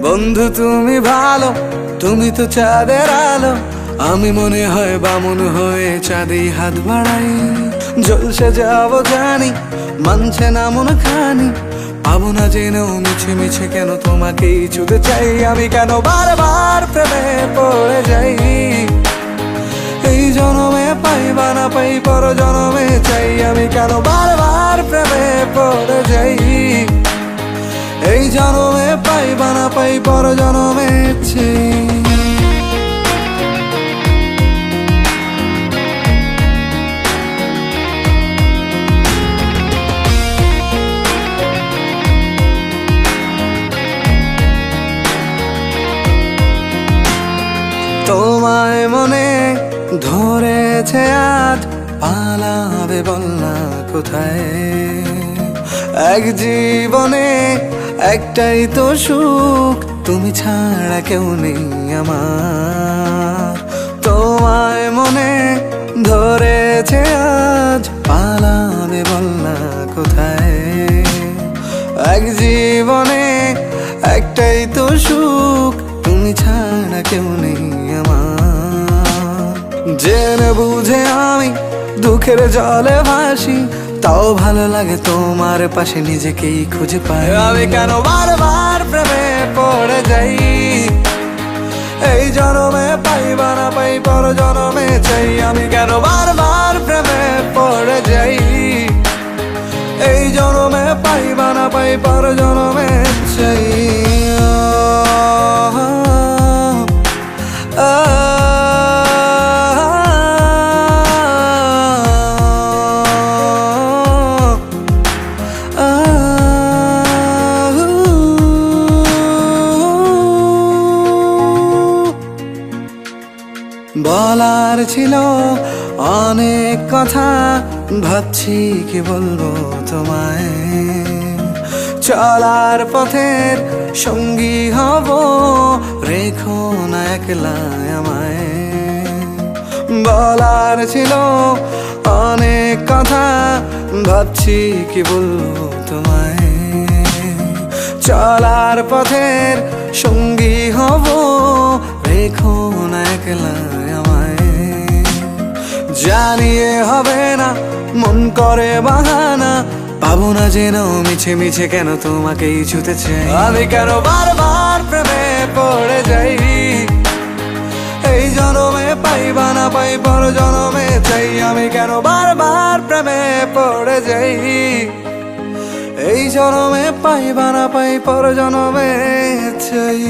বন্ধু তুমি ভালো, তুমি তো চাঁদের আলো। আমি মনে হয় বামন হয়ে চাঁদেই হাত বাড়াই। জলসে যাবো জানি, মানছে না মন খানি। পাবো না জেনেও মিছে মিছে কেন তোমাকেই ছুতে চাই। আমি কেন বারবার প্রেমে পড়ে যাই। এই জনমে পাই বা না পাই, পর জনমে চাই। আমি কেন বারবার প্রেমে পড়ে যাই। এই জনমে পাই বা না পাই, পর জনমে চাই। তোমায় মনে ধরেছে আজ, পালাবে বল না কোথায়। এক জীবনে একটাই তো সুখ, তুমি ছাড়া কেউ নেই আমার। তোমায় মনে ধরেছে আজ, পালাবে বল না কোথায়। এক জীবনে একটাই তো সুখ, তুমি ছাড়া কেউ নেই আমার। জেনে বুঝে আমি দুঃখের জলে ভাসি, তাও ভালো লাগে তোমার পাশে নিজেকেই খুঁজে পাই। আমি কেন বারবার প্রেমে পড়ে যাই। এই জনমে পাই বা না পাই, পর জনমে চাই। আমি কেন বারবার প্রেমে পড়ে যাই। এই জনমে পাই বা না পাই, পর জনমে চাই। বলার ছিল অনেক কথা, ভাবছি কি বলবো তোমায়। চলার পথের সঙ্গী হব, রেখো না একলা আমায়। বলার ছিল অনেক কথা, ভাবছি কি বলবো তোমায়। চলার পথের সঙ্গী হব, রেখো না একলা আমায়। জানিয়ে হবে না, মন করে বাহানা। পাবো না জেনেও মিছে মিছে কেন তোমাকেই ছুতে চাই। আমি কেন বারবার প্রেমে পড়ে যাই। এই জনমে পাই বা না পাই, পর জনমে চাই। আমি কেন বারবার প্রেমে পড়ে যাই। এই জনমে পাই বা না পাই, পর জনমে চাই।